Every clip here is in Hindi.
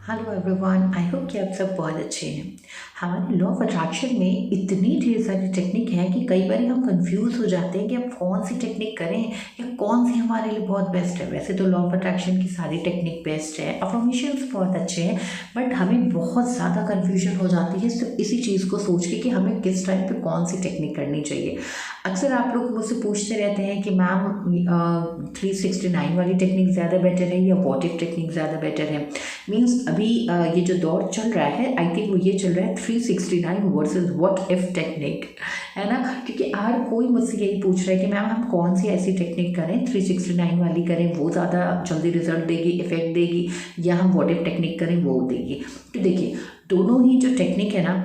हेलो एवरीवन, आई होप कि आप सब बहुत अच्छे हैं। हमारे लॉ ऑफ अट्रैक्शन में इतनी ढेर सारी टेक्निक है कि कई बार हम कंफ्यूज हो जाते हैं कि अब कौन सी टेक्निक करें या कौन सी हमारे लिए बहुत बेस्ट है। वैसे तो लॉ ऑफ अट्रैक्शन की सारी टेक्निक बेस्ट है, अफर्मेशंस बहुत अच्छे हैं, बट हमें बहुत ज़्यादा कन्फ्यूजन हो जाती है सिर्फ इसी चीज़ को सोच के कि हमें किस टाइम पे कौन सी टेक्निक करनी चाहिए। अक्सर आप लोग मुझसे पूछते रहते हैं कि मैम 369 वाली टेक्निक ज़्यादा बेटर है या व्हाट इफ टेक्निक ज़्यादा बेटर है। मीन्स अभी ये जो दौर चल रहा है, आई थिंक वो ये चल रहा है 369 वर्सेस व्हाट इफ टेक्निक, है ना। क्योंकि हर कोई मुझसे यही पूछ रहा है कि मैम हम कौन सी ऐसी टेक्निक करें, 369 वाली करें वो ज़्यादा जल्दी रिजल्ट देगी, इफेक्ट देगी, या हम व्हाट इफ टेक्निक करें वो देगी। तो देखिए, दोनों ही जो टेक्निक है ना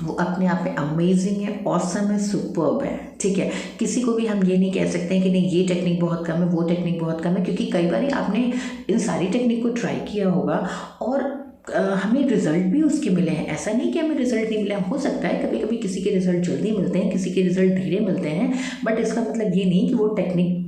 वो अपने आप में अमेजिंग है, ऑसम है, सुपर्ब है। ठीक है, किसी को भी हम ये नहीं कह सकते हैं कि नहीं ये टेक्निक बहुत कम है, वो टेक्निक बहुत कम है, क्योंकि कई बार आपने इन सारी टेक्निक को ट्राई किया होगा और हमें रिजल्ट भी उसके मिले हैं। ऐसा नहीं कि हमें रिजल्ट नहीं मिले, हो सकता है कभी कभी किसी के रिजल्ट जल्दी मिलते हैं, किसी के रिजल्ट धीरे मिलते हैं, बट इसका मतलब ये नहीं कि वो टेक्निक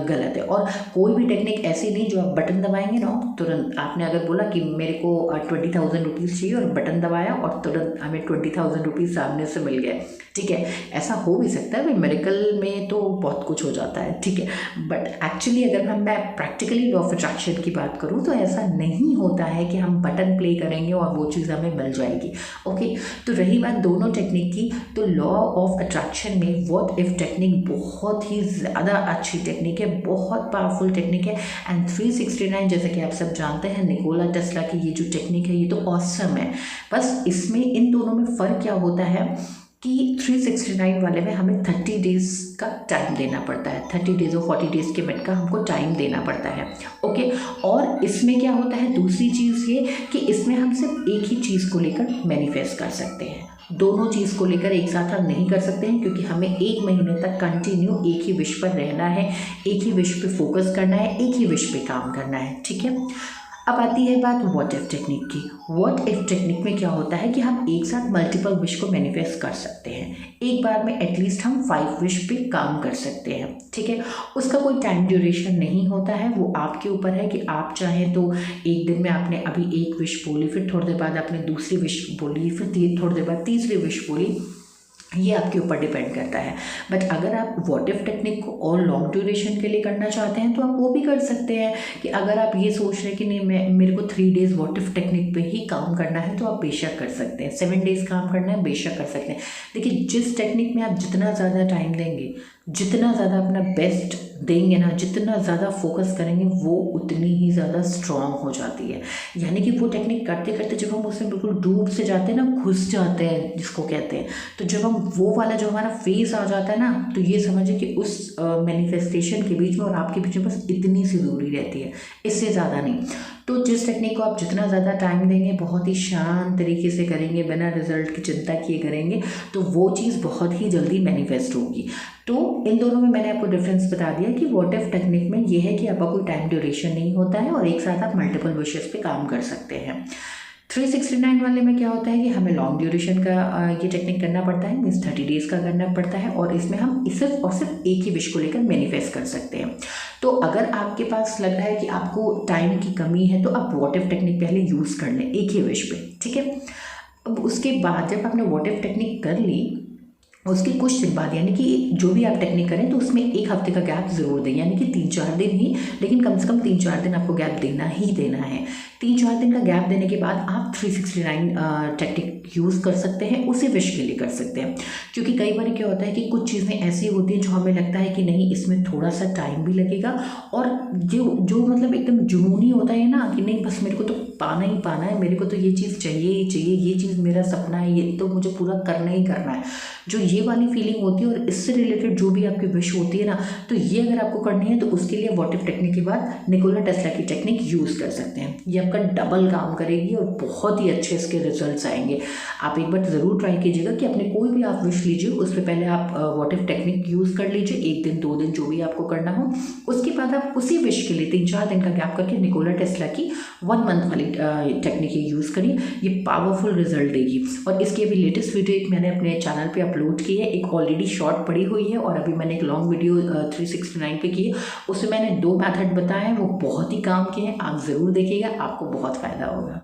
गलत है। और कोई भी टेक्निक ऐसी नहीं जो आप बटन दबाएंगे ना तुरंत, आपने अगर बोला कि मेरे को 20,000 रुपीज़ चाहिए और बटन दबाया और तुरंत हमें 20,000 रुपीज़ सामने से मिल गए। ठीक है, ऐसा हो भी सकता है, भाई मेरेकल में तो बहुत कुछ हो जाता है। ठीक है, बट एक्चुअली अगर मैं प्रैक्टिकली लॉ ऑफ अट्रैक्शन की बात करूँ तो ऐसा नहीं होता है कि हम बटन प्ले करेंगे और वो चीज़ हमें मिल जाएगी। ओके, तो रही बात दोनों टेक्निक की, तो लॉ ऑफ अट्रैक्शन में व्हाट इफ टेक्निक बहुत ही ज़्यादा अच्छी टेक्निक है, बहुत पावरफुल टेक्निक है। एंड 369 जैसे कि आप सब जानते हैं निकोला टेस्ला की ये जो टेक्निक है ये तो ऑसम है। बस इसमें इन दोनों में फ़र्क क्या होता है कि 369 वाले में हमें 30 डेज़ का टाइम देना पड़ता है, 30 डेज़ और 40 डेज़ के मिनट का हमको टाइम देना पड़ता है। ओके, और इसमें क्या होता है, दूसरी चीज़ ये कि इसमें हम सिर्फ एक ही चीज़ को लेकर मैनिफेस्ट कर सकते हैं, दोनों चीज़ को लेकर एक साथ हम नहीं कर सकते हैं, क्योंकि हमें 1 महीने तक कंटिन्यू एक ही विश पर रहना है, एक ही विश पे फोकस करना है, एक ही विश पे काम करना है। ठीक है, अब आती है बात व्हाट इफ टेक्निक की। व्हाट इफ टेक्निक में क्या होता है कि हम एक साथ मल्टीपल विश को मैनिफेस्ट कर सकते हैं, एक बार में एटलीस्ट हम 5 विश पे काम कर सकते हैं। ठीक है, उसका कोई टाइम ड्यूरेशन नहीं होता है, वो आपके ऊपर है कि आप चाहें तो एक दिन में आपने अभी एक विश बोली, फिर थोड़ी देर बाद आपने दूसरी विश बोली, फिर थोड़ी देर बाद तीसरी विश बोली, ये आपके ऊपर डिपेंड करता है। बट अगर आप व्हाट इफ टेक्निक को और लॉन्ग ड्यूरेशन के लिए करना चाहते हैं तो आप वो भी कर सकते हैं कि अगर आप ये सोच रहे हैं कि नहीं मेरे को 3 डेज़ व्हाट इफ टेक्निक पे ही काम करना है तो आप बेशक कर सकते हैं, 7 डेज़ काम करना है बेशक कर सकते हैं। देखिए, जिस टेक्निक में आप जितना ज़्यादा टाइम देंगे, जितना ज़्यादा अपना बेस्ट देंगे ना, जितना ज़्यादा फोकस करेंगे वो उतनी ही ज़्यादा स्ट्रॉन्ग हो जाती है। यानी कि वो टेक्निक करते करते जब हम उसमें बिल्कुल डूब से जाते हैं ना, घुस जाते हैं जिसको कहते हैं, तो जब हम वो वाला जो हमारा फेस आ जाता है ना, तो ये समझिए कि उस मैनिफेस्टेशन के बीच में और आपके बीच में बस इतनी सी दूरी रहती है, इससे ज़्यादा नहीं। तो जिस टेक्निक को आप जितना ज़्यादा टाइम देंगे, बहुत ही शांत तरीके से करेंगे, बिना रिजल्ट की चिंता किए करेंगे, तो वो चीज़ बहुत ही जल्दी मैनिफेस्ट होगी। तो इन दोनों में मैंने आपको डिफरेंस बता दिया कि व्हाट इफ टेक्निक में ये है कि आपका कोई टाइम ड्यूरेशन नहीं होता है और एक साथ आप मल्टीपल विशेस पे काम कर सकते हैं। 369 वाले में क्या होता है कि हमें लॉन्ग ड्यूरेशन का ये टेक्निक करना पड़ता है, मीन्स 30 डेज़ का करना पड़ता है, और इसमें हम सिर्फ और सिर्फ एक ही विश को लेकर मैनिफेस्ट कर सकते हैं। तो अगर आपके पास लग रहा है कि आपको टाइम की कमी है तो आप व्हाट इफ टेक्निक पहले यूज़ कर लें एक ही विश पे। ठीक है, अब उसके बाद जब आपने व्हाट इफ टेक्निक कर ली, उसके कुछ दिन बाद, यानी कि जो भी आप टेक्निक करें तो उसमें 1 हफ्ते का गैप ज़रूर दें, यानी कि 3-4 दिन ही, लेकिन कम से कम 3-4 दिन आपको गैप देना ही देना है। 3-4 दिन का गैप देने के बाद आप 369 टेक्निक यूज़ कर सकते हैं, उसी विश के लिए कर सकते हैं। क्योंकि कई बार क्या होता है कि कुछ चीज़ें ऐसी होती हैं जो हमें लगता है कि नहीं इसमें थोड़ा सा टाइम भी लगेगा, और जो मतलब एकदम जुनूनी होता है ना कि नहीं बस मेरे को तो पाना ही पाना है, मेरे को तो ये चीज़ चाहिए ही चाहिए, ये चीज़ मेरा सपना है, ये तो मुझे पूरा करना ही करना है, जो ये वाली फीलिंग होती है और इससे रिलेटेड जो भी आपकी विश होती है ना, तो ये अगर आपको करनी है तो उसके लिए व्हाट इफ टेक्निक के बाद निकोला टेस्ला की टेक्निक यूज़ कर सकते हैं। ये आपका डबल काम करेगी और बहुत ही अच्छे इसके रिजल्ट्स आएंगे। आप एक बार ज़रूर ट्राई कीजिएगा कि अपने कोई भी आप विश लीजिए, उस पर पहले आप व्हाट इफ टेक्निक यूज़ कर लीजिए, 1 दिन 2 दिन जो भी आपको करना हो। उसके बाद आप उसी विश के लिए 3-4 दिन का गैप करके निकोला टेस्ला की 1 मंथ वाली टेक्निक यूज़ करिए, ये पावरफुल रिजल्ट देगी। और इसकी अभी लेटेस्ट वीडियो एक मैंने अपने चैनल पे अपलोड की है, एक ऑलरेडी शॉर्ट पड़ी हुई है और अभी मैंने एक लॉन्ग वीडियो 369 पे की है, उसमें मैंने 2 मेथड बताए हैं, वो बहुत ही काम के हैं। आप ज़रूर देखिएगा, आपको बहुत फ़ायदा होगा।